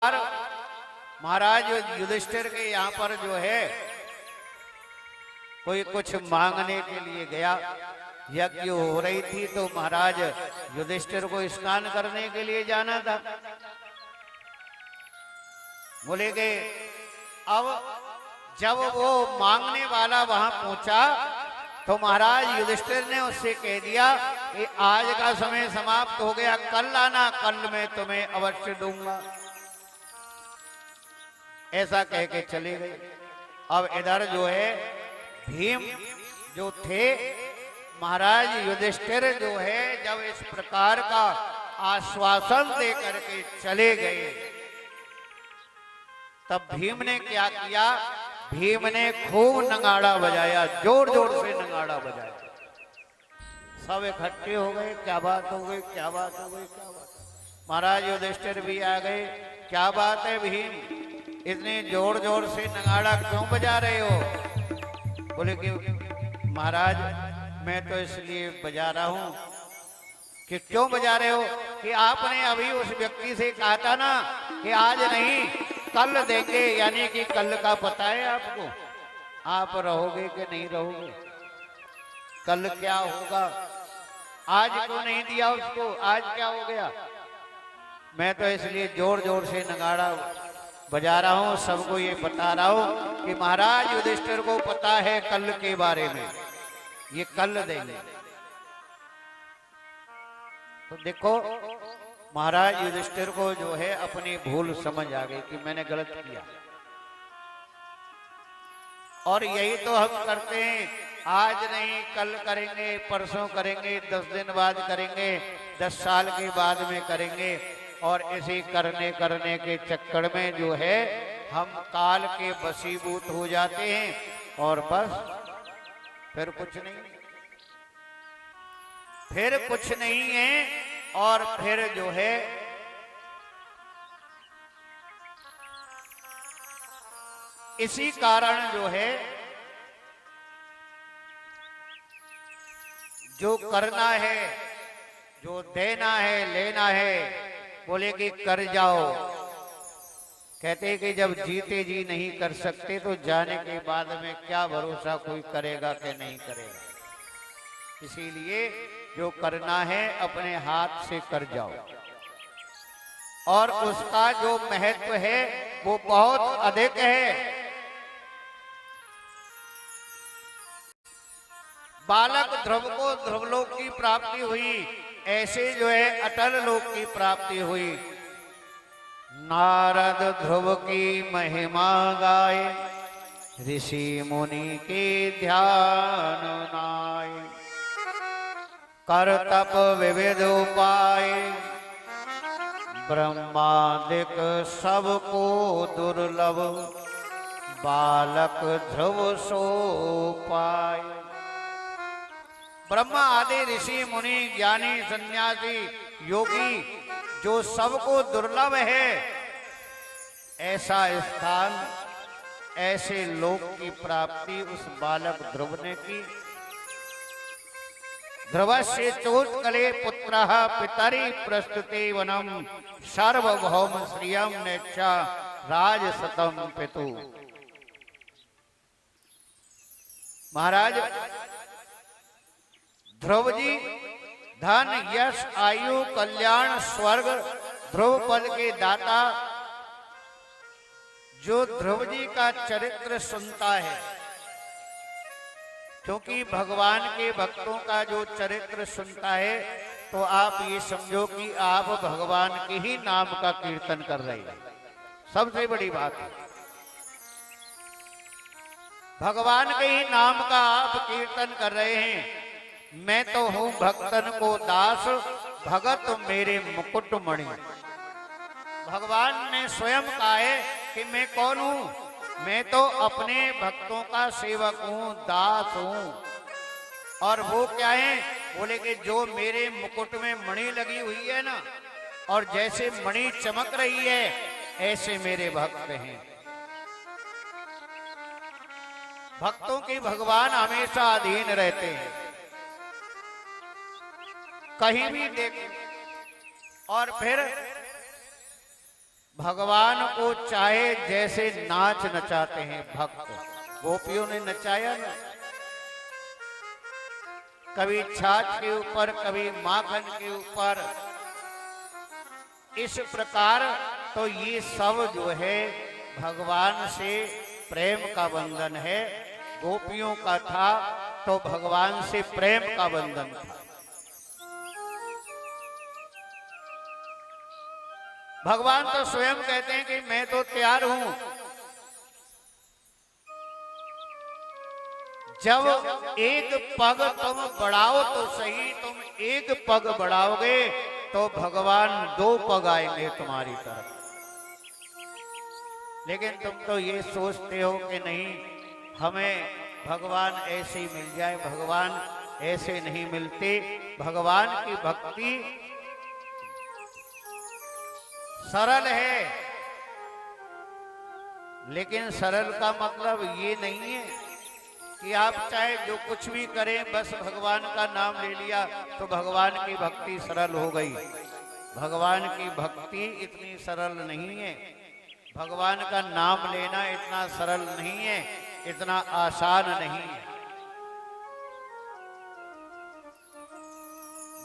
महाराज युधिष्ठिर के यहाँ पर जो है कोई कुछ मांगने के लिए गया। यज्ञ हो रही थी तो महाराज युधिष्ठिर को स्नान करने के लिए जाना था। बोले गए। अब जब वो मांगने वाला वहां पहुंचा तो महाराज युधिष्ठिर ने उससे कह दिया कि आज का समय समाप्त हो गया, कल आना, कल मैं तुम्हें अवश्य दूंगा। ऐसा कह के चले गए। अब इधर जो है भीम जो थे, महाराज युधिष्ठिर जो है जब इस प्रकार का आश्वासन दे करके चले गए तब भीम ने क्या किया, भीम ने खूब नगाड़ा बजाया, जोर जोर से नगाड़ा बजाया। सब इकट्ठे हो गए, क्या बात हो गई, क्या बात हो गई, क्या बात। महाराज युधिष्ठिर भी आ गए। क्या बात है भीम, इतने जोर जोर से नगाड़ा क्यों बजा रहे हो? बोले कि महाराज मैं तो इसलिए बजा रहा हूं कि क्यों बजा रहे हो कि आपने अभी उस व्यक्ति से कहा था ना कि आज नहीं कल देंगे, यानी कि कल का पता है आपको, आप रहोगे कि नहीं रहोगे, कल क्या होगा। आज क्यों नहीं दिया उसको, आज क्या हो गया? मैं तो इसलिए जोर जोर से नगाड़ा बजा रहा हूं, सबको ये बता रहा हूं कि महाराज युधिष्ठिर को पता है कल के बारे में, ये कल देंगे। तो देखो महाराज युधिष्ठिर को जो है अपनी भूल समझ आ गई कि मैंने गलत किया। और यही तो हम करते हैं, आज नहीं कल करेंगे, परसों करेंगे, 10 दिन बाद करेंगे, 10 साल के बाद में करेंगे। और इसी करने के चक्कर में जो है हम काल के वशीभूत हो जाते हैं और बस फिर कुछ नहीं, फिर कुछ नहीं है। और फिर जो है इसी कारण जो है जो करना है, जो देना है, लेना है, बोले कि कर जाओ। कहते कि जब जीते जी नहीं कर सकते तो जाने के बाद में क्या भरोसा कोई करेगा कि नहीं करेगा। इसीलिए जो करना है अपने हाथ से कर जाओ, और उसका जो महत्व है वो बहुत अधिक है। बालक ध्रुव को ध्रुवलोक की प्राप्ति हुई, ऐसे जो है अटल लोक की प्राप्ति हुई। नारद ध्रुव की महिमा गाए, ऋषि मुनि के ध्यान नाय। कर तप विविध उपाय, ब्रह्मादिक सबको दुर्लभ। बालक ध्रुव सो पाए। ब्रह्मा आदि ऋषि मुनि ज्ञानी सन्यासी योगी जो सबको दुर्लभ है, ऐसा स्थान, ऐसे लोक की प्राप्ति उस बालक ध्रुव ने की। ध्रुवस्य चोत्कले पुत्रः पितरि प्रस्तुते वनम, सार्वभौम श्रियम नेच्छा राजसतम पितु। महाराज ध्रुव जी धन यश आयु कल्याण स्वर्ग ध्रुव पद के दाता, जो ध्रुव जी का चरित्र सुनता है, क्योंकि भगवान के भक्तों का जो चरित्र सुनता है तो आप ये समझो कि आप भगवान के ही नाम का कीर्तन कर रहे हैं। सबसे बड़ी बात है, भगवान के ही नाम का आप कीर्तन कर रहे हैं। मैं तो हूं भक्तन को दास, भगत मेरे मुकुट मणि। भगवान ने स्वयं कहा है कि मैं कौन हूं, मैं तो अपने भक्तों का सेवक हूं, दास हूं। और वो क्या है, बोले कि जो मेरे मुकुट में मणि लगी हुई है ना, और जैसे मणि चमक रही है ऐसे मेरे भक्त हैं। भक्तों के भगवान हमेशा अधीन रहते हैं, कहीं भी देखो। और फिर भगवान को चाहे जैसे नाच नचाते हैं भक्त, गोपियों ने नचाया ना, कभी छाछ के ऊपर, कभी माखन के ऊपर, इस प्रकार। तो ये सब जो है भगवान से प्रेम का बंधन है। गोपियों का था तो भगवान से प्रेम का बंधन था। भगवान तो स्वयं कहते हैं कि मैं तो तैयार हूं, जब एक पग तुम बढ़ाओ तो सही, तुम एक पग बढ़ाओगे तो भगवान 2 पग आएंगे तुम्हारी तरफ। लेकिन तुम तो ये सोचते हो कि नहीं, हमें भगवान ऐसे ही मिल जाए। भगवान ऐसे नहीं मिलते। भगवान की भक्ति सरल है, लेकिन सरल का मतलब ये नहीं है कि आप चाहे जो कुछ भी करें, बस भगवान का नाम ले लिया तो भगवान की भक्ति सरल हो गई। भगवान की भक्ति इतनी सरल नहीं है। भगवान का नाम लेना इतना सरल नहीं है, इतना आसान नहीं है।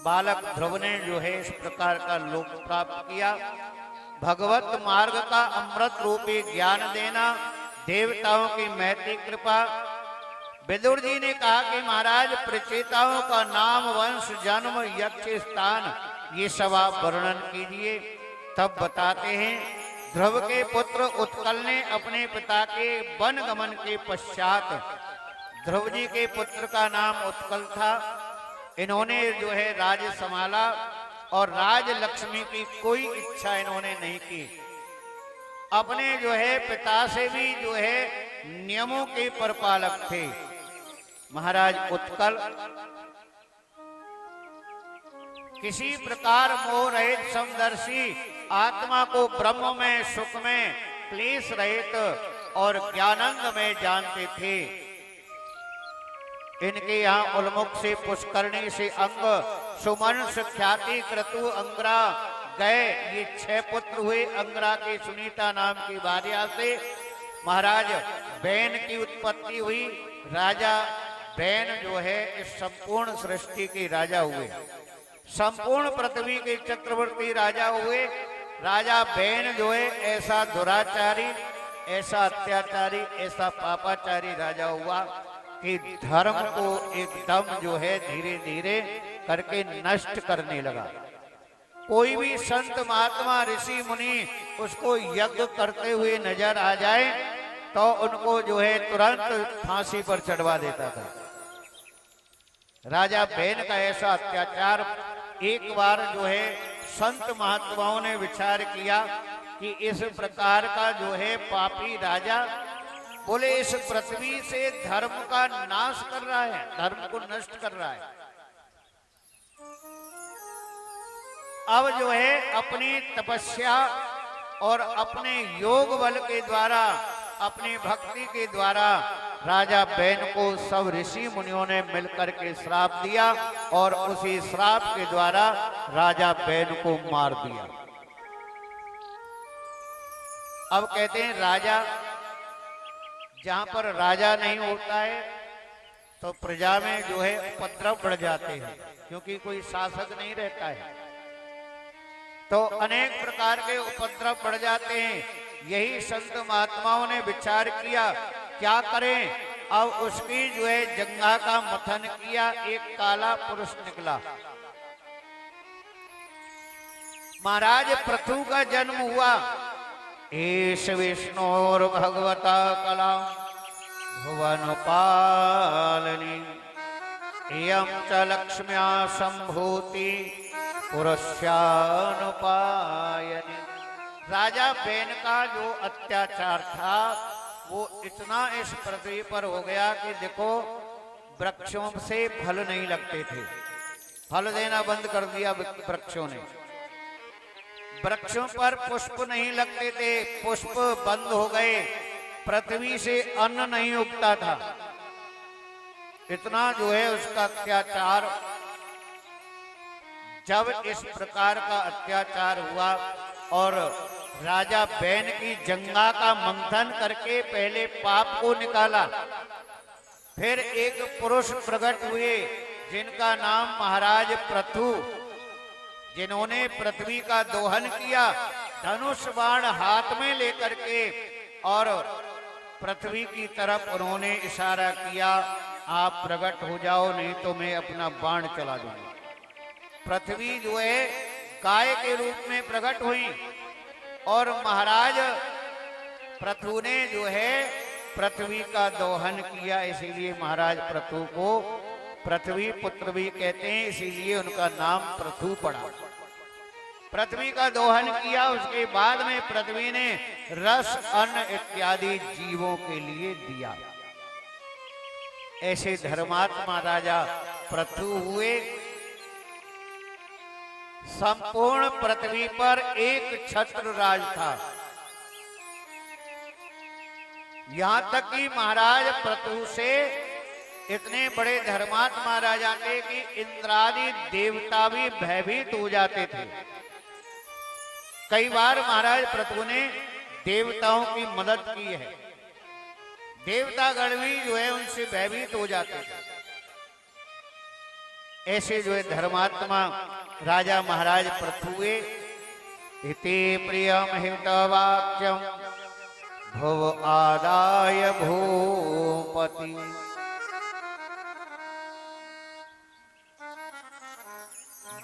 बालक ध्रुव ने जो है इस प्रकार का लोक प्राप्त किया। भगवत मार्ग का अमृत रूपी ज्ञान देना, देवताओं की महती कृपा। विदुर जी ने कहा कि महाराज, प्रचेताओं का नाम, वंश, जन्म, यक्ष स्थान, ये सब आप वर्णन कीजिए। तब बताते हैं, ध्रुव के पुत्र उत्कल ने अपने पिता के वन गमन के पश्चात, ध्रुव जी के पुत्र का नाम उत्कल था, इन्होंने जो है राज्य संभाला और राज लक्ष्मी की कोई इच्छा इन्होंने नहीं की। अपने जो है पिता से भी जो है नियमों के परिपालक थे। महाराज उत्कल किसी प्रकार मोह रहित, समदर्शी, आत्मा को ब्रह्म में, सुख में, क्लेश रहित और ज्ञानंद में जानते थे। इनके यहाँ उन्मुख से, पुष्करणी से अंग, सुमंस, ख्याति, क्रतु, अंग्रा गए। ये 6 पुत्र हुए अंग्रा के सुनीता नाम की भार्या से। महाराज बैन की उत्पत्ति हुई। राजा बैन जो है इस संपूर्ण सृष्टि के राजा हुए, संपूर्ण पृथ्वी के चक्रवर्ती राजा हुए। राजा बैन जो है ऐसा दुराचारी, ऐसा अत्याचारी, ऐसा पापाचारी राजा हुआ कि धर्म को एकदम जो है धीरे धीरे करके नष्ट करने लगा। कोई भी संत महात्मा ऋषि मुनि उसको यज्ञ करते हुए नजर आ जाए तो उनको जो है तुरंत फांसी पर चढ़वा देता था। राजा बैन का ऐसा अत्याचार, एक बार जो है संत महात्माओं ने विचार किया कि इस प्रकार का जो है पापी राजा, बोले इस पृथ्वी से धर्म का नाश कर रहा है, धर्म को नष्ट कर रहा है। अब जो है अपनी तपस्या और अपने योग बल के द्वारा, अपनी भक्ति के द्वारा राजा बैन को सब ऋषि मुनियों ने मिलकर के श्राप दिया और उसी श्राप के द्वारा राजा बैन को मार दिया। अब कहते हैं राजा, जहां पर राजा नहीं होता है तो प्रजा में जो है उपद्रव बढ़ जाते हैं, क्योंकि कोई शासक नहीं रहता है तो अनेक प्रकार के उपद्रव बढ़ जाते हैं। यही संत महात्माओं ने विचार किया क्या करें। अब उसकी जो है जंघा का मथन किया, एक काला पुरुष निकला। महाराज पृथु का जन्म हुआ। एष विष्णुर भगवता कला भुवन पालनी, इयं च लक्ष्म्या संभूति पुरुष्यानुपायनी। राजा बैन का जो अत्याचार था वो इतना इस पृथ्वी पर हो गया कि देखो वृक्षों से फल नहीं लगते थे, फल देना बंद कर दिया वृक्षों ने। वृक्षों पर पुष्प नहीं लगते थे, पुष्प बंद हो गए। पृथ्वी से अन्न नहीं उगता था। इतना जो है उसका अत्याचार। जब इस प्रकार का अत्याचार हुआ और राजा बैन की जंगा का मंथन करके पहले पाप को निकाला, फिर एक पुरुष प्रकट हुए जिनका नाम महाराज पृथु, जिन्होंने पृथ्वी का दोहन किया धनुष बाण हाथ में लेकर के, और पृथ्वी की तरफ उन्होंने इशारा किया, आप प्रकट हो जाओ नहीं तो मैं अपना बाण चला दूंगा। पृथ्वी जो है गाय के रूप में प्रकट हुई और महाराज पृथु ने जो है पृथ्वी का दोहन किया, इसीलिए महाराज पृथु को पृथ्वी पुत्र भी कहते हैं, इसीलिए उनका नाम पृथु पड़ा। पृथ्वी का दोहन किया, उसके बाद में पृथ्वी ने रस अन्न इत्यादि जीवों के लिए दिया। ऐसे धर्मात्मा राजा पृथु हुए। संपूर्ण पृथ्वी पर एक छत्र राज था। यहां तक कि महाराज पृथु से इतने बड़े धर्मात्मा राजा थे कि इंद्रादि देवता भी भयभीत हो जाते थे। कई बार महाराज पृथु ने देवताओं की मदद की है, देवतागण भी जो है उनसे भयभीत हो जाते थे। ऐसे जो है धर्मात्मा राजा महाराज पृथु हुए। इति प्रियम हितवाक्यम भुव आदाय भूपति।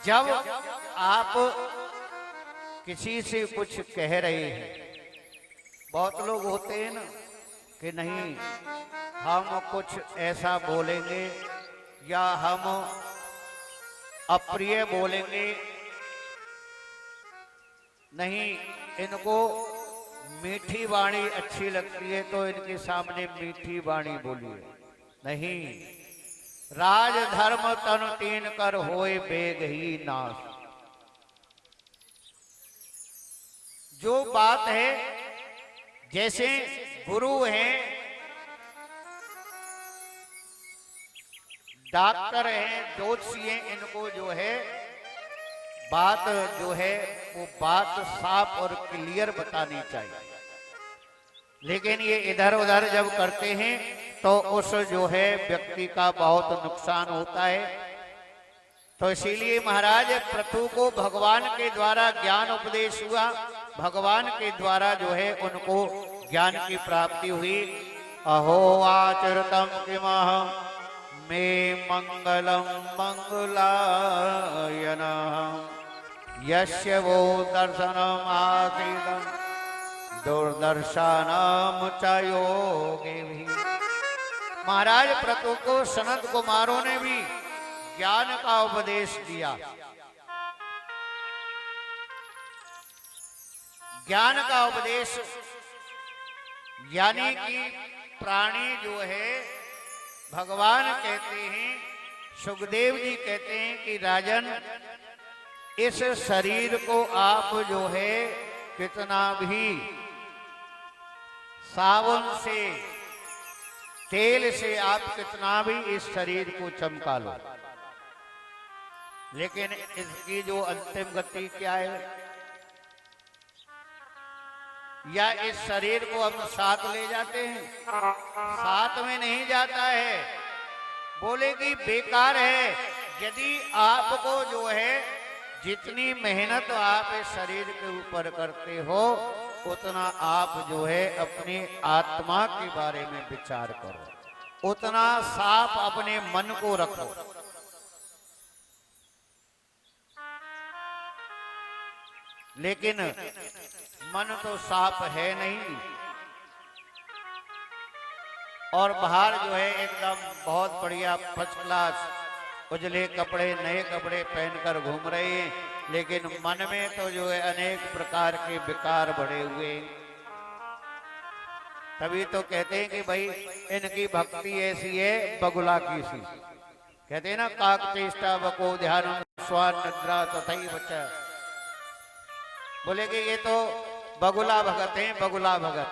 जब आप किसी से कुछ कह रहे हैं, बहुत लोग होते हैं ना कि नहीं हम कुछ ऐसा बोलेंगे या हम अप्रिय बोलेंगे, नहीं इनको मीठी वाणी अच्छी लगती है तो इनके सामने मीठी वाणी बोलिए। नहीं, राजधर्म तन तीन कर होए बेग ही नाश। जो बात है, जैसे गुरु हैं, डॉक्टर हैं, ज्योतिषी हैं, इनको जो है बात जो है वो बात साफ और क्लियर बतानी चाहिए। लेकिन ये इधर उधर जब करते हैं तो उस जो है व्यक्ति का बहुत नुकसान होता है। तो इसीलिए महाराज पृथु को भगवान के द्वारा ज्ञान उपदेश हुआ, भगवान के द्वारा जो है उनको ज्ञान की प्राप्ति हुई। अहो आचरतम किमहं मे मंगलम मंगलायन यस्य वो दर्शनम आसीदं दुर्दर्शनम च योगे भी। महाराज पृथु को सनत कुमारों ने भी ज्ञान का उपदेश दिया। ज्ञान का उपदेश यानी कि प्राणी जो है भगवान कहते हैं, सुखदेव जी कहते हैं कि राजन इस शरीर को आप जो है कितना भी साबुन से तेल से आप कितना भी इस शरीर को चमका लो, लेकिन इसकी जो अंतिम गति क्या है? या इस शरीर को हम साथ ले जाते हैं? साथ में नहीं जाता है। बोले कि बेकार है। यदि आपको जो है जितनी मेहनत आप इस शरीर के ऊपर करते हो, उतना आप जो है अपनी आत्मा के बारे में विचार करो, उतना साफ अपने मन को रखो। लेकिन मन तो साफ है नहीं, और बाहर जो है एकदम बहुत बढ़िया फर्स्ट क्लास उजले कपड़े, नए कपड़े पहनकर घूम रहे हैं, लेकिन मन में तो जो है अनेक प्रकार के विकार बढ़े हुए। तभी तो कहते हैं कि भाई इनकी भक्ति ऐसी है बगुला की सी। कहते हैं ना, काक चेष्टा बको ध्यान स्वान निद्रा तथई बचा। बोले कि ये तो बगुला भगत हैं, बगुला भगत।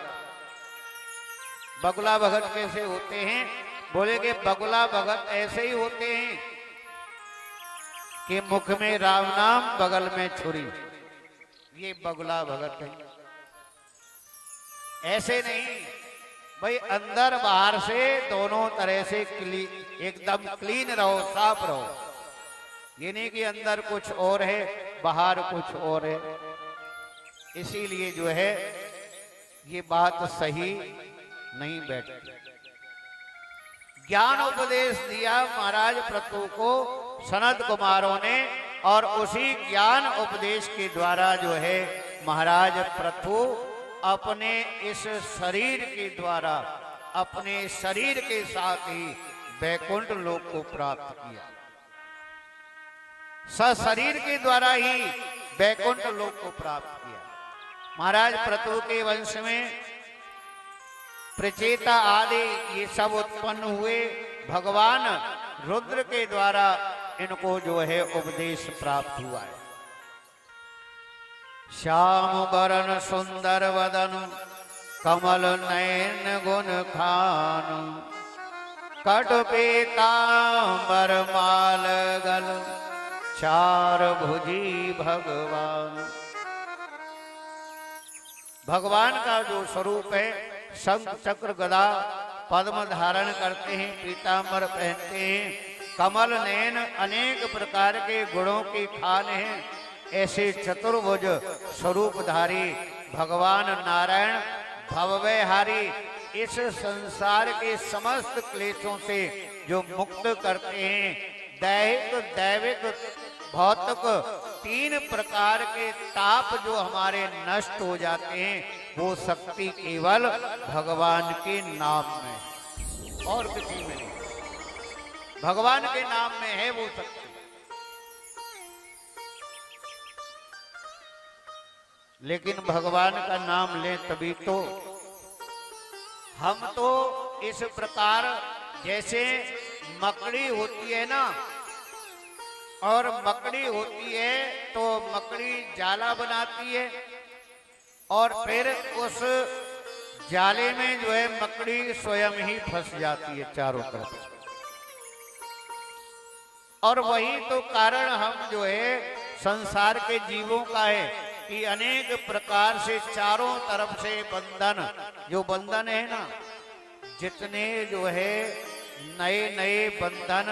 बगुला भगत कैसे होते हैं? बोले कि बगुला भगत ऐसे ही होते हैं कि मुख में राम नाम, बगल में छुरी। ये बगुला भगत है। ऐसे नहीं भाई, अंदर बाहर से दोनों तरह से एकदम क्लीन रहो, साफ रहो। ये नहीं कि अंदर कुछ और है बाहर कुछ और है। इसीलिए जो है ये बात सही नहीं बैठती। ज्ञान उपदेश दिया महाराज पृथु को सनत कुमारों ने, और उसी ज्ञान उपदेश के द्वारा जो है महाराज पृथु अपने इस शरीर के द्वारा, अपने शरीर के साथ ही वैकुंठ लोक को प्राप्त किया। सशरीर के द्वारा ही वैकुंठ लोक को प्राप्त किया। महाराज पृथु के वंश में प्रचेता आदि ये सब उत्पन्न हुए। भगवान रुद्र के द्वारा इनको जो है उपदेश प्राप्त हुआ है। श्याम बरन सुंदर वदन, कमल नयन गुण खान, कट पीतांबर माल गल, चार भुजी भगवान। भगवान का जो स्वरूप है, शंख चक्र गदा पद्म धारण करते हैं, पीतांबर पहनते हैं, कमल नयन अनेक प्रकार के गुणों की खान है। ऐसे चतुर्भुज स्वरूपधारी भगवान नारायण भवभयहारी इस संसार के समस्त क्लेशों से जो मुक्त करते हैं, दैहिक दैविक भौतिक तीन प्रकार के ताप जो हमारे नष्ट हो जाते हैं, वो शक्ति केवल भगवान के नाम में, और किसी में नहीं। भगवान के नाम में है वो शक्ति। लेकिन भगवान का नाम लें तभी तो। हम तो इस प्रकार जैसे मकड़ी होती है ना, और मकड़ी होती है तो मकड़ी जाला बनाती है, और फिर उस जाले में जो है मकड़ी स्वयं ही फंस जाती है चारों तरफ। और वही तो कारण हम जो है संसार के जीवों का है कि अनेक प्रकार से चारों तरफ से बंधन, जो बंधन है ना, जितने जो है नए नए बंधन,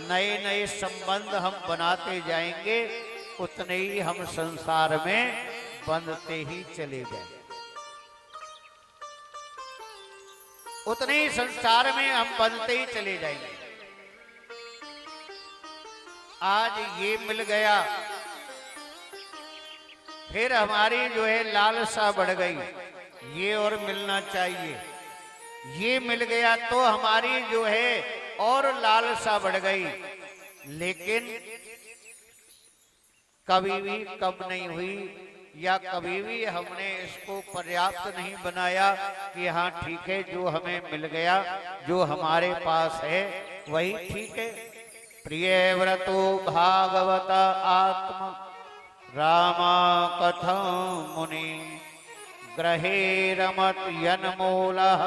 नए नए संबंध हम बनाते जाएंगे, उतने ही हम संसार में बंधते ही चले जाएंगे, उतने ही संसार में हम बंधते ही चले जाएंगे। आज ये मिल गया, फिर हमारी जो है लालसा बढ़ गई, ये और मिलना चाहिए। ये मिल गया तो हमारी जो है और लालसा बढ़ गई, लेकिन कभी भी कम नहीं हुई, या कभी भी हमने इसको पर्याप्त नहीं बनाया कि हाँ ठीक है, जो हमें मिल गया, जो हमारे पास है वही ठीक है। प्रिय व्रतो भागवत आत्मा रामा कथं मुनि, ग्रहे रमत यन्मूलः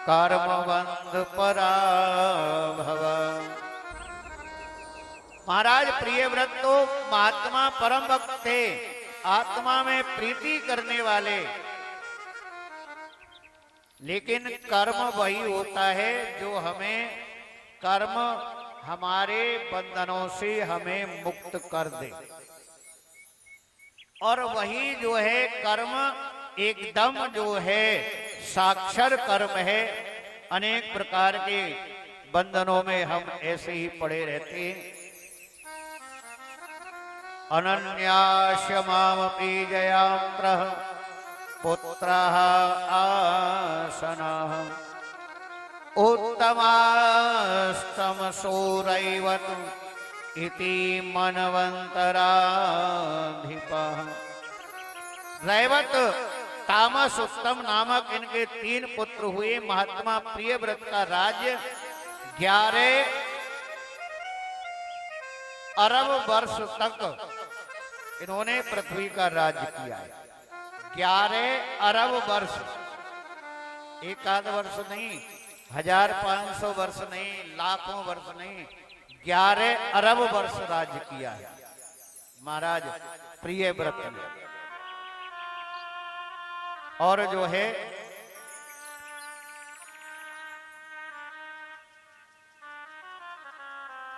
कर्मबंध पराभव। महाराज प्रियव्रत तो महात्मा परम भक्त थे, आत्मा में प्रीति करने वाले, लेकिन कर्म वही होता है जो हमें, कर्म हमारे बंधनों से हमें मुक्त कर दे। और वही जो है कर्म एकदम जो है साक्षर कर्म है। अनेक प्रकार के बंधनों में हम ऐसे ही पड़े रहते हैं। अनन्यास्य मामपि जयाम्रः पुत्रः आसनः, उत्तमास्तम सूरैवतु इति मनवंतराधिपः। रैवत, तामस, उत्तम नामक इनके 3 पुत्र हुए। महात्मा प्रियव्रत का राज्य 11 अरब वर्ष तक इन्होंने पृथ्वी का राज्य किया है। 11 अरब वर्ष, एक आध वर्ष नहीं, 1500 वर्ष नहीं, लाखों वर्ष नहीं, 11 अरब वर्ष राज्य किया है महाराज प्रियव्रत ने। और जो है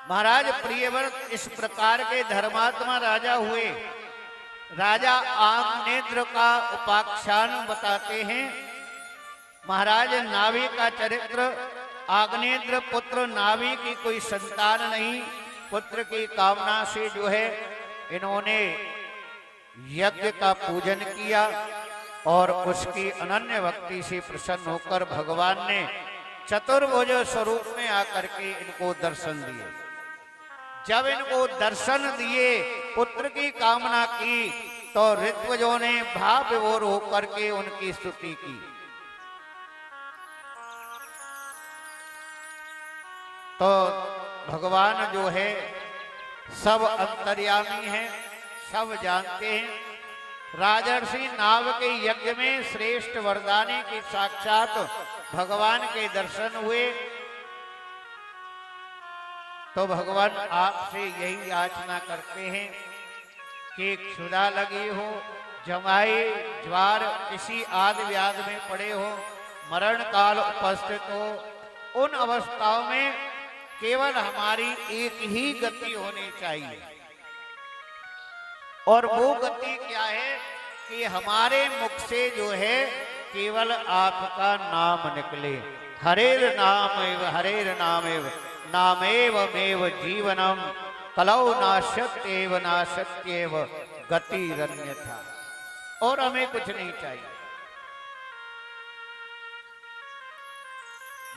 महाराज प्रियव्रत इस प्रकार के धर्मात्मा राजा हुए। राजा आग्नेत्र का उपाख्यान बताते हैं। महाराज नाभि का चरित्र, आग्नेत्र पुत्र नाभि की कोई संतान नहीं, पुत्र की कामना से जो है इन्होंने यज्ञ का पूजन किया और उसकी अनन्य भक्ति से प्रसन्न होकर भगवान ने चतुर्भुज स्वरूप में आकर के इनको दर्शन दिए। जब इनको दर्शन दिए, पुत्र की कामना की, तो ऋत्विजों ने भाव विभोर होकर के उनकी स्तुति की। तो भगवान जो है सब अंतर्यामी हैं, सब जानते हैं। राजर्षि नाभ के यज्ञ में श्रेष्ठ वरदानी की साक्षात भगवान के दर्शन हुए। तो भगवान आपसे यही याचना करते हैं कि क्षुधा लगी हो, जमाई ज्वार किसी आदि व्याध में पड़े हो, मरण काल उपस्थित हो, उन अवस्थाओं में केवल हमारी एक ही गति होनी चाहिए। और वो गति क्या है कि हमारे मुख से जो है केवल आपका नाम निकले। हरेर नाम एव हरेर नाम एव नामेव मेव जीवनम कलौ नाशत्येव नाशत्येव गतिरन्यथा। और हमें कुछ नहीं चाहिए।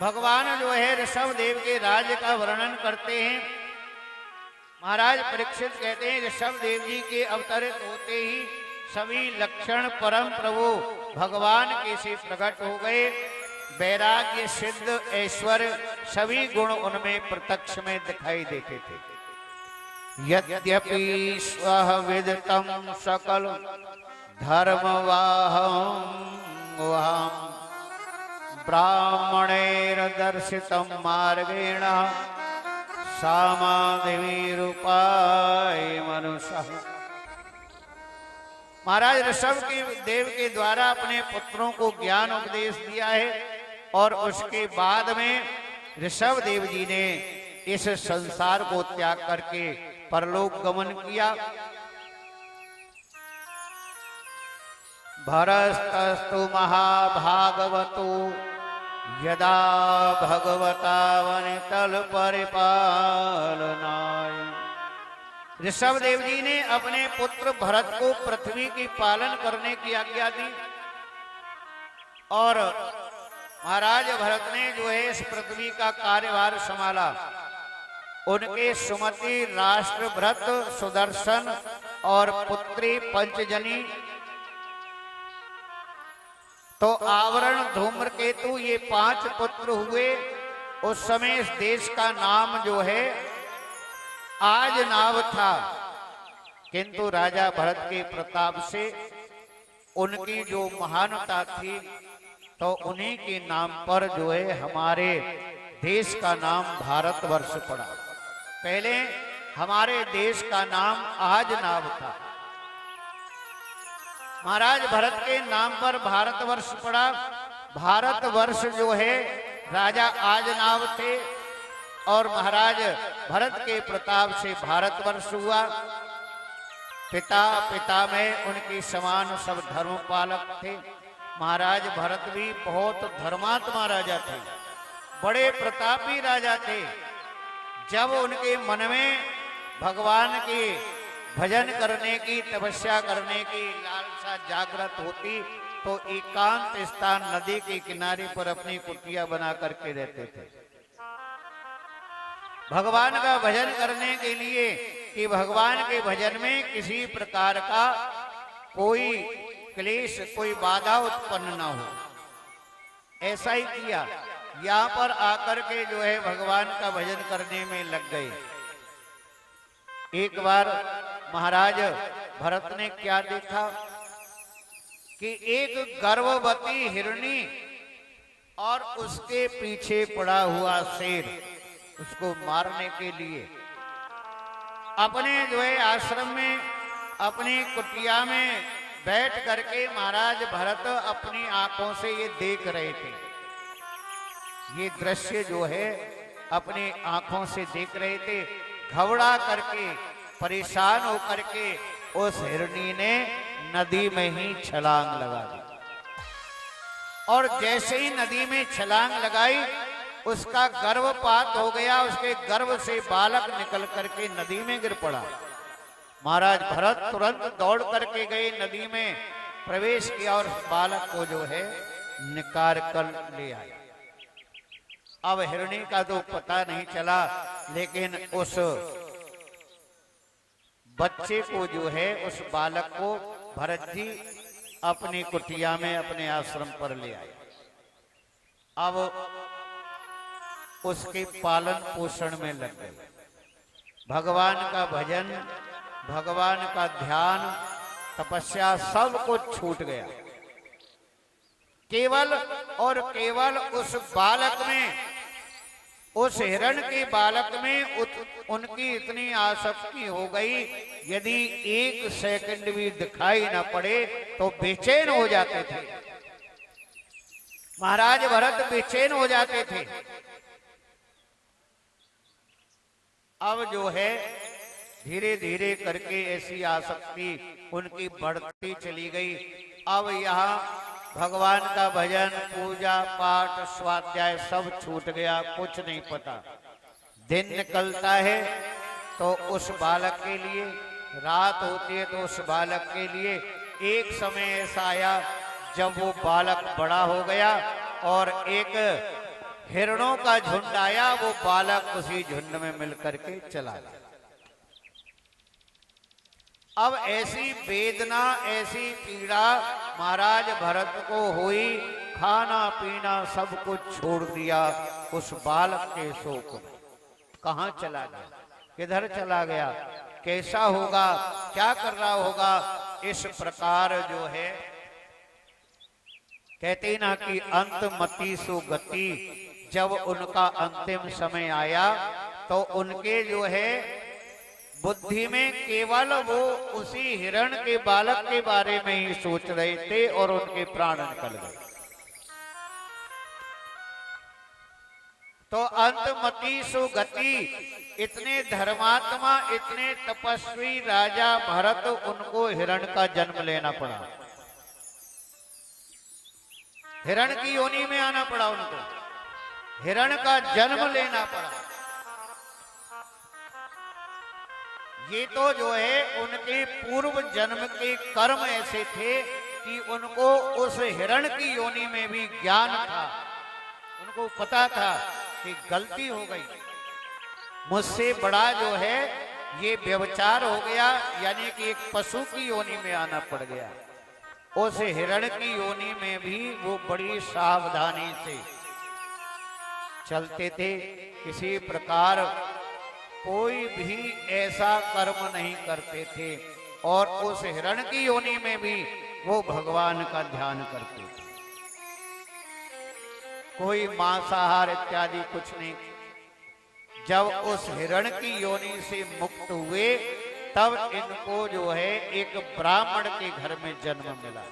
भगवान जो है ऋषभ देव के राज्य का वर्णन करते हैं। महाराज परीक्षित कहते हैं ऋषभ देव जी के अवतरित होते ही सभी लक्षण परम प्रभु भगवान के से प्रकट हो गए। वैराग्य, सिद्ध, ऐश्वर्य सभी गुण उनमें प्रत्यक्ष में दिखाई देते थे। यद्यपि स्वः विदितं सकल धर्मवाहं वहं ब्राह्मणेर दर्शितं मार्गेण सामादेवी रूपाय मनुष्य। महाराज ऋषभ के देव के द्वारा अपने पुत्रों को ज्ञान उपदेश दिया है और उसके बाद में ऋषभ देव जी ने इस संसार को त्याग करके परलोक गमन किया। भरस्तस्तु महाभागवतो यदा भगवता वनितल परिपालनाय। ऋषभ देव जी ने अपने पुत्र भरत को पृथ्वी की पालन करने की आज्ञा दी और महाराज भरत ने जो है इस पृथ्वी का कार्यभार संभाला। उनके सुमति, राष्ट्रभृत, सुदर्शन और पुत्री पंचजनी, तो आवरण, धूम्रकेतु, ये 5 पुत्र हुए। उस समय इस देश का नाम जो है आज नाव था, किंतु राजा भरत के प्रताप से उनकी जो महानता थी तो उन्हीं के नाम पर जो है हमारे देश का नाम भारतवर्ष पड़ा। पहले हमारे देश का नाम आज नाव था। महाराज भरत के नाम पर भारतवर्ष पड़ा। भारतवर्ष जो है राजा आज नाव थे और महाराज भरत के प्रताप से भारतवर्ष हुआ। पिता में उनके समान सब धर्म पालक थे। महाराज भरत भी बहुत धर्मात्मा राजा थे, बड़े प्रतापी राजा थे। जब उनके मन में भगवान के भजन करने की, तपस्या करने की लालसा जागृत होती तो एकांत स्थान नदी के किनारे पर अपनी कुटिया बना करके रहते थे भगवान का भजन करने के लिए, कि भगवान के भजन में किसी प्रकार का कोई क्लेश, कोई बाधा उत्पन्न ना हो। ऐसा ही किया। यहाँ पर आकर के जो है भगवान का भजन करने में लग गए। एक बार महाराज भरत ने क्या देखा कि एक गर्भवती हिरणी और उसके पीछे पड़ा हुआ शेर, उसको मारने के लिए अपने जो है आश्रम में, अपनी कुटिया में बैठ करके महाराज भरत अपनी आंखों से ये देख रहे थे। ये दृश्य जो है अपनी आंखों से देख रहे थे। घबरा करके परेशान होकर के उस हिरणी ने नदी में ही छलांग लगा दी। और जैसे ही नदी में छलांग लगाई उसका गर्भपात हो गया। उसके गर्भ से बालक निकल करके नदी में गिर पड़ा। महाराज भरत तुरंत दौड़ करके गए, नदी में प्रवेश किया और बालक को जो है निकाल कर ले आए। अब हिरणी का तो पता नहीं चला, लेकिन उस बच्चे को जो है, उस बालक को भरत जी अपनी कुटिया में अपने आश्रम पर ले आए। अब उसके पालन पोषण में लग गए। भगवान का भजन, भगवान का ध्यान, तपस्या सब कुछ छूट गया। केवल और केवल उस बालक में, उस हिरण के बालक में उनकी इतनी आसक्ति हो गई, यदि एक सेकंड भी दिखाई न पड़े तो बेचैन हो जाते थे। महाराज भरत बेचैन हो जाते थे। अब जो है धीरे धीरे करके ऐसी आसक्ति उनकी बढ़ती चली गई। अब यहाँ भगवान का भजन, पूजा पाठ, स्वाध्याय सब छूट गया, कुछ नहीं पता। दिन निकलता है तो उस बालक के लिए, रात होती है तो उस बालक के लिए। एक समय ऐसा आया जब वो बालक बड़ा हो गया और एक हिरणों का झुंड आया, वो बालक उसी झुंड में मिलकर के चला गया। अब ऐसी वेदना, ऐसी पीड़ा महाराज भरत को हुई। खाना पीना सब कुछ छोड़ दिया उस बालक के शोक में। कहाँ चला गया, किधर चला गया, कैसा होगा, क्या कर रहा होगा, इस प्रकार जो है कहते ना कि अंत मति सु गति। जब उनका अंतिम समय आया तो उनके जो है बुद्धि में केवल वो उसी हिरण के बालक के बारे में ही सोच रहे थे और उनके प्राण निकल गए। तो अंतमति सुगति, इतने धर्मात्मा, इतने तपस्वी राजा भरत, उनको हिरण का जन्म लेना पड़ा। हिरण की योनि में आना पड़ा उनको, हिरण का जन्म लेना पड़ा। ये तो जो है उनके पूर्व जन्म के कर्म ऐसे थे कि उनको उस हिरण की योनि में भी ज्ञान था। उनको पता था कि गलती हो गई, मुझसे बड़ा जो है ये व्यभिचार हो गया, यानी कि एक पशु की योनि में आना पड़ गया। उस हिरण की योनि में भी वो बड़ी सावधानी से चलते थे। किसी प्रकार कोई भी ऐसा कर्म नहीं करते थे और उस हिरण की योनि में भी वो भगवान का ध्यान करते थे। कोई मांसाहार इत्यादि कुछ नहीं। जब उस हिरण की योनि से मुक्त हुए तब इनको जो है एक ब्राह्मण के घर में जन्म मिला।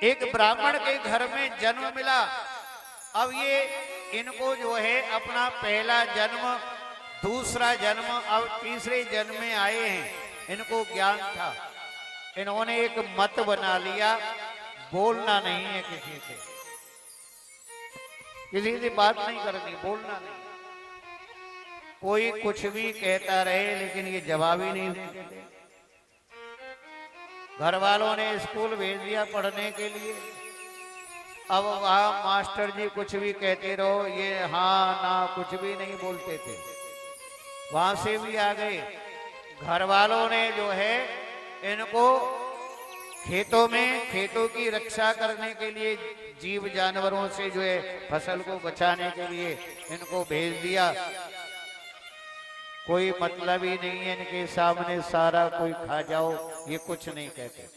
एक ब्राह्मण के घर में जन्म मिला। अब ये इनको जो है अपना पहला जन्म, दूसरा जन्म, अब तीसरे जन्म में आए हैं। इनको ज्ञान था, इन्होंने एक मत बना लिया, बोलना नहीं है किसी से, किसी से बात नहीं करनी, बोलना नहीं। कोई कुछ भी कहता रहे लेकिन ये जवाब ही नहीं देते थे। घर वालों ने स्कूल भेज दिया पढ़ने के लिए। अब वहां मास्टर जी कुछ भी कहते रहो, ये हाँ ना कुछ भी नहीं बोलते थे। वहां से भी आ गए। घर वालों ने जो है इनको खेतों में, खेतों की रक्षा करने के लिए, जीव जानवरों से जो है फसल को बचाने के लिए इनको भेज दिया। कोई मतलब ही नहीं है इनके सामने, सारा कोई खा जाओ, ये कुछ नहीं कहते।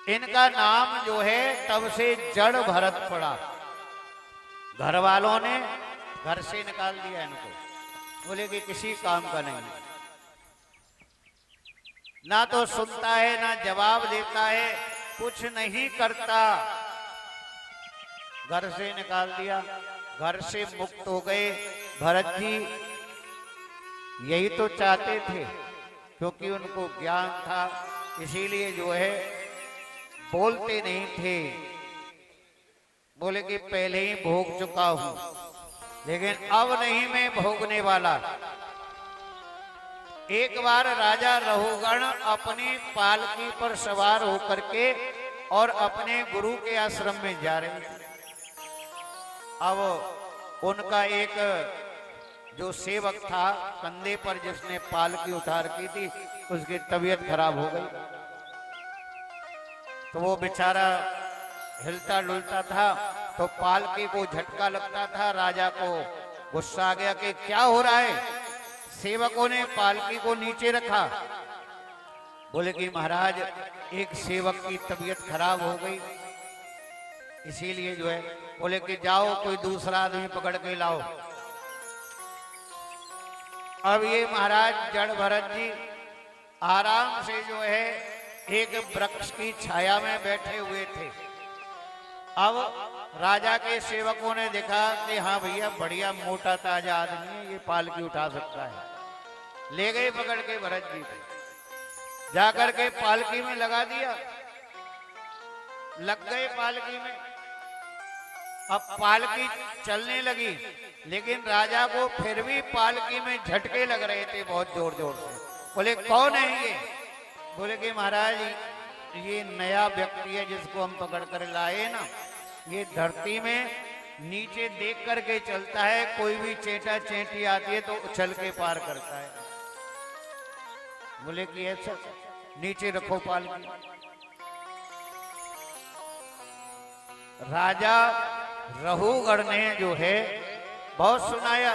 इनका नाम जो है तब से जड़ भरत पड़ा। घर वालों ने घर से निकाल दिया इनको। बोले कि किसी काम का नहीं, ना तो सुनता है ना जवाब देता है, कुछ नहीं करता। घर से निकाल दिया, घर से मुक्त हो गए। भरत जी यही तो चाहते थे, क्योंकि उनको ज्ञान था, इसीलिए जो है बोलते नहीं थे। बोले कि पहले ही भोग चुका हूं, लेकिन अब नहीं मैं भोगने वाला। एक बार राजा रहुगण अपनी पालकी पर सवार होकर के और अपने गुरु के आश्रम में जा रहे थे। अब उनका एक जो सेवक था कंधे पर, जिसने पालकी उठा रखी थी, उसकी तबीयत खराब हो गई। तो वो बेचारा हिलता डुलता था, तो पालकी को झटका लगता था। राजा को गुस्सा आ गया कि क्या हो रहा है। सेवकों ने पालकी को नीचे रखा। बोले कि महाराज, एक सेवक की तबीयत खराब हो गई, इसीलिए जो है। बोले कि जाओ कोई दूसरा आदमी पकड़ के लाओ। अब ये महाराज जड़ भरत जी आराम से जो है एक वृक्ष की छाया में बैठे हुए थे। अब राजा के सेवकों ने देखा कि हाँ भैया, बढ़िया मोटा ताजा आदमी है, ये पालकी उठा सकता है। ले गए पकड़ के भरत जी को, जाकर के पालकी में लगा दिया। लग गए पालकी में। अब पालकी चलने लगी, लेकिन राजा को फिर भी पालकी में झटके लग रहे थे बहुत जोर जोर से। बोले कौन है ये? बोले कि महाराज, ये नया व्यक्ति है जिसको हम पकड़ कर लाए ना, ये धरती में नीचे देख करके चलता है, कोई भी चेटा चेटी आती है तो उछल के पार करता है। बोले कि ऐसा, नीचे रखो पालकी। राजा रहुगण ने जो है बहुत सुनाया,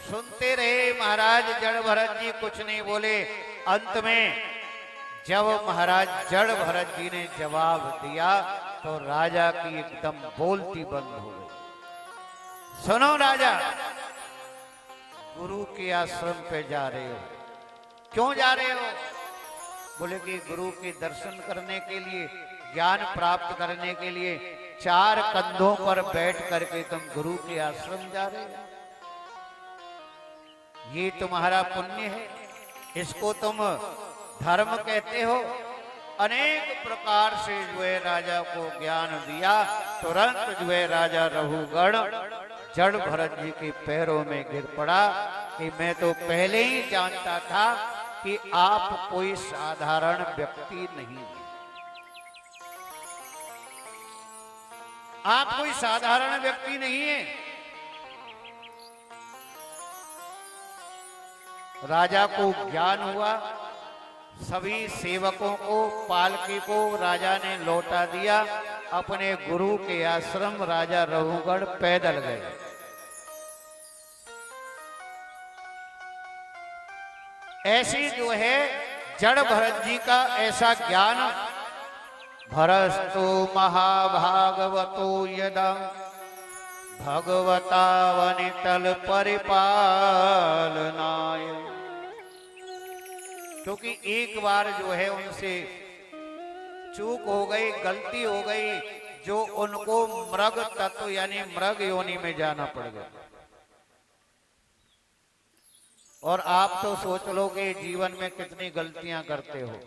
सुनते रहे महाराज जड़ भरत जी कुछ नहीं बोले। अंत में जब महाराज जड़ भरत जी ने जवाब दिया तो राजा की एकदम बोलती बंद हो गई। सुनो राजा, गुरु के आश्रम पे जा रहे हो, क्यों जा रहे हो? बोले कि गुरु के दर्शन करने के लिए, ज्ञान प्राप्त करने के लिए 4 कंधों पर बैठ करके तुम गुरु के आश्रम जा रहे हो। ये तुम्हारा पुण्य है, इसको तुम धर्म कहते हो। अनेक प्रकार से जो है राजा को ज्ञान दिया। तुरंत जो है राजा रहुगण जड़ भरत जी के पैरों में गिर पड़ा कि मैं तो पहले ही जानता था कि आप कोई साधारण व्यक्ति नहीं, आप कोई साधारण व्यक्ति नहीं है। राजा को ज्ञान हुआ, सभी सेवकों को, पालकी को राजा ने लौटा दिया। अपने गुरु के आश्रम राजा रहुगण पैदल गए। ऐसी जो है जड़ भरत जी का ऐसा ज्ञान। भरस्तु महाभागवतो यदा भगवता वनितल परिपालनाय। क्योंकि एक बार जो है उनसे चूक हो गई, गलती हो गई, जो उनको मृग तत्व यानी मृग योनि में जाना पड़ गया। और आप तो सोच लो कि जीवन में कितनी गलतियां करते हो,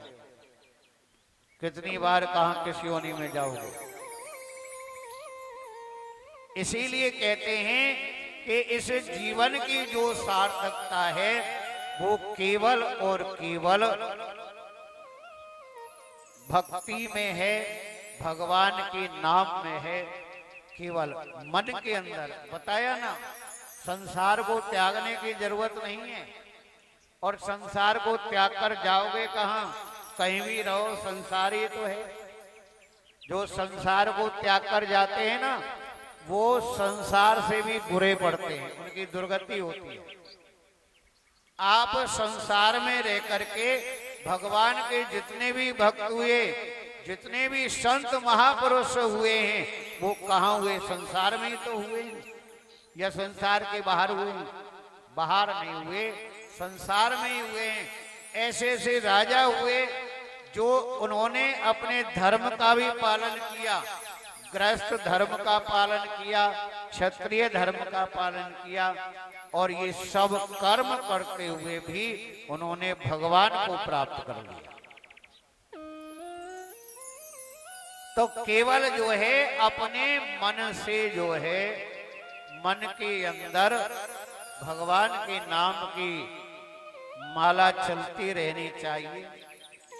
कितनी बार कहां किस योनि में जाओगे। इसीलिए कहते हैं कि इस जीवन की जो सार्थकता है वो केवल और केवल भक्ति में है, भगवान के नाम में है, केवल मन के अंदर। बताया ना, संसार को त्यागने की जरूरत नहीं है। और संसार को त्याग कर जाओगे कहां? कहीं भी रहो, संसार ही तो है। जो संसार को त्याग कर जाते हैं ना, वो संसार से भी बुरे पड़ते हैं, उनकी दुर्गति होती है। आप संसार में रह करके भगवान के जितने भी भक्त हुए, जितने भी संत महापुरुष हुए हैं, वो कहाँ हुए? संसार में ही तो हुए हैं, या संसार के बाहर हुए हैं? बाहर नहीं हुए, संसार में ही हुए हैं। ऐसे ऐसे राजा हुए जो उन्होंने अपने धर्म का भी पालन किया, गृहस्थ धर्म का पालन किया, क्षत्रिय धर्म का पालन किया, और ये सब कर्म करते हुए भी उन्होंने भगवान को प्राप्त कर लिया। तो केवल जो है अपने मन से जो है, मन के अंदर भगवान के नाम की माला चलती रहनी चाहिए,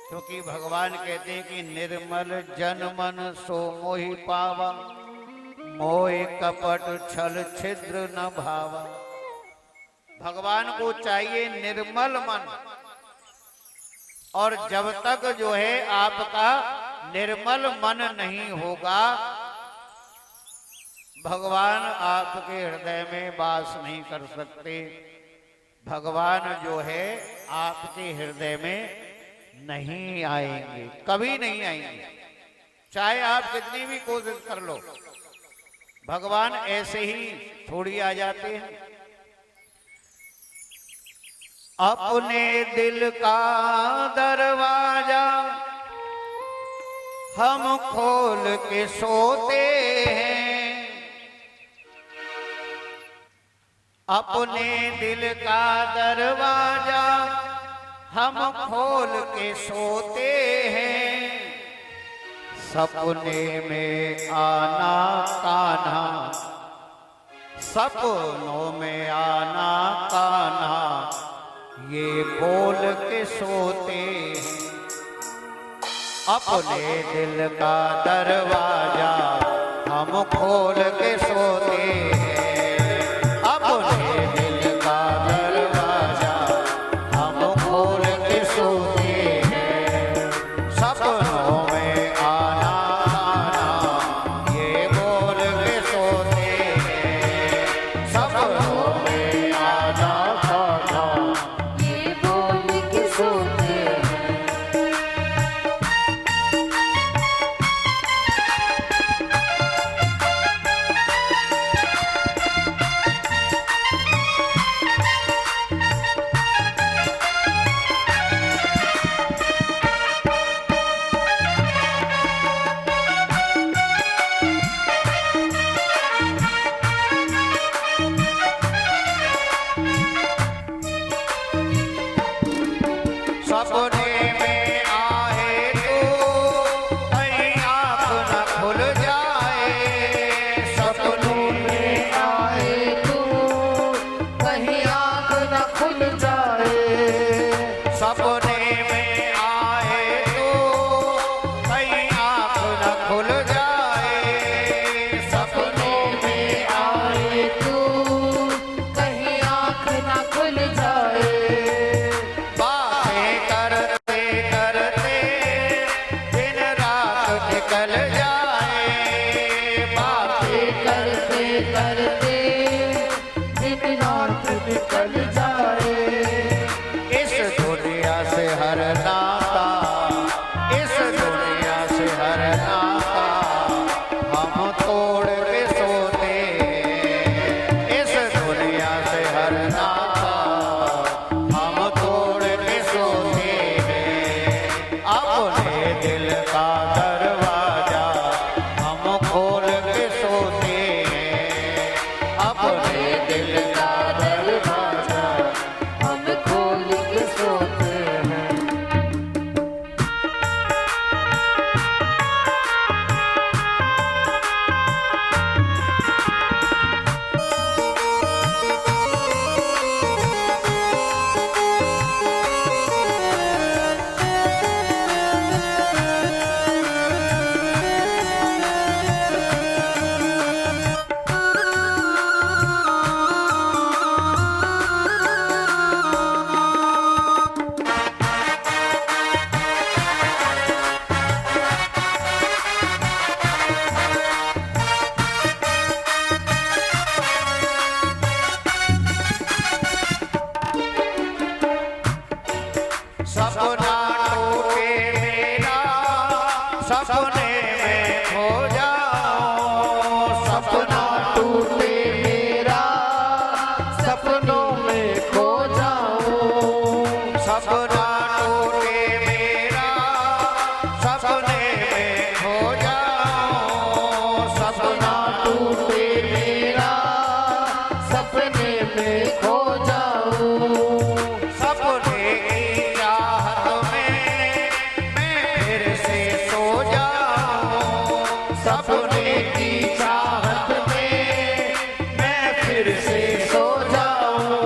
क्योंकि भगवान कहते हैं कि निर्मल जन मन सो मोहि पावा, मोह कपट छल छिद्र न भावा। भगवान को चाहिए निर्मल मन, और जब तक जो है आपका निर्मल मन नहीं होगा, भगवान आपके हृदय में वास नहीं कर सकते। भगवान जो है आपके हृदय में नहीं आएंगे, कभी नहीं आएंगे, चाहे आप कितनी भी कोशिश कर लो। भगवान ऐसे ही थोड़ी आ जाते हैं। अपने दिल का दरवाजा हम खोल के सोते हैं, अपने दिल का दरवाजा हम खोल के सोते हैं। सपने में आना कान्हा, सपनों में आना कान्हा, ये बोल के सोते हैं। अपने दिल का दरवाजा हम खोल के सोते हैं, अपने दिल का दरवाजा हम खोल के सोते हैं। सपनों में आना आना ये बोल के सोते हैं, सपनों में आना आना ये बोल के सोते हैं। सपने में आए तो कहीं आँख न खुल जाए, सपनों में आए तो कहीं आँख न खुल जाए। सपने में आए तो कहीं आँख न खुल जाए, सपनों में आए तो कहीं आँख न खुल जाए। निकल जाए, बातें करते करते दिन रात निकल जाए। इस दुनिया से हर नाता, इस दुनिया से हर नाता हम तोड़ के सोते हैं। इस दुनिया से हर नाता हम तोड़ के सोते हैं। अपने दिल का दरवाजा हम खोल के सोते हैं, अपने दिल का दरवाजा हम खोल के सोते हैं। सपना टूटे मेरा, सपने में खो जाओ, सपना टूटे मेरा, सपनों में सपना टूटे मेरा सपने में खो जाऊं, सपना टूटे मेरा सपने में खो जाऊं, सपने की चाहत में मैं फिर से सो जाऊं, सपने की चाहत में मैं फिर से सो जाऊं,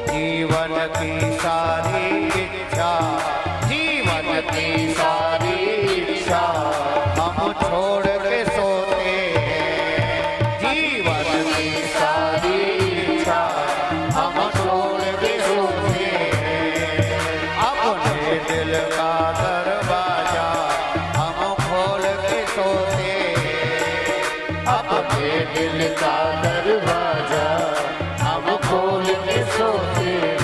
जीवन की सारी इच्छा, जीवन की सारी इच्छा हम छोड़ के सोते हैं, जीवन की सारी इच्छा हम छोड़ के सोते हैं, अपने दिल का दरवाजा हम खोल के सोते हैं, अपने दिल का दरवाजा हम खोल के सोते हैं।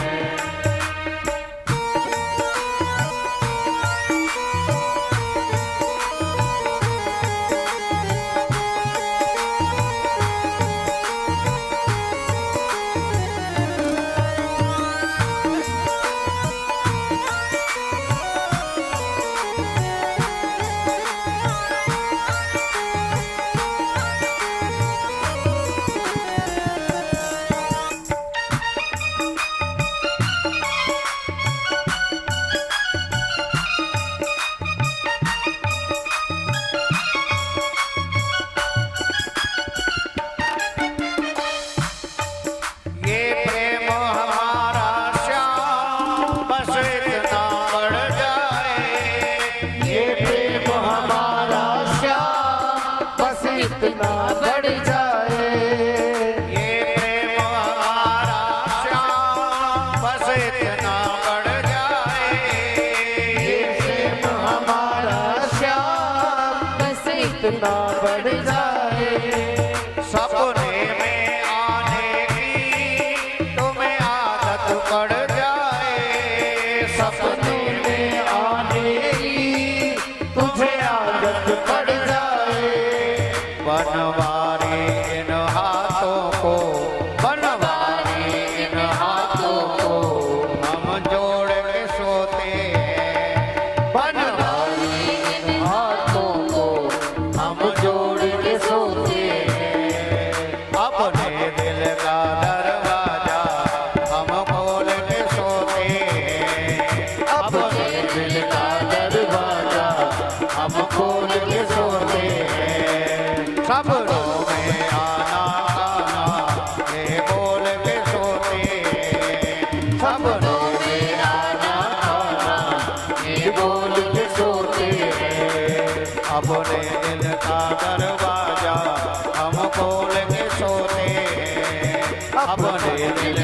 ये प्रेम हमारा श्याम बस इतना बढ़ जाए, ये प्रेम हमारा श्याम बस इतना बढ़ जाए, ये प्रेम हमारा श्याम बस इतना बढ़ जाए, ये प्रेम हमारा श्याम बस इतना बढ़ जाए, सपने में आने की तुम्हें आदत पड़ जाए, सपने में आने की तुझे आदत पड़ जाए, बनवारी इन हाथों को, बनवारी इन हाथों को हम जोड़ के सोते हैं, बनवारी इन हाथों को हम जोड़ के सोते हैं, अपने दिल का दरवाजा हम खोल के सोते हैं, अपने दिल का दरवाजा हम खोल के सोते हैं, सपनों में आना खाना ये बोल के सोते हैं, सपनों में आना खाना ये बोल के सोते हैं, अपने दिल का दरवाजा हम खोल के सोते हैं, अपने दिल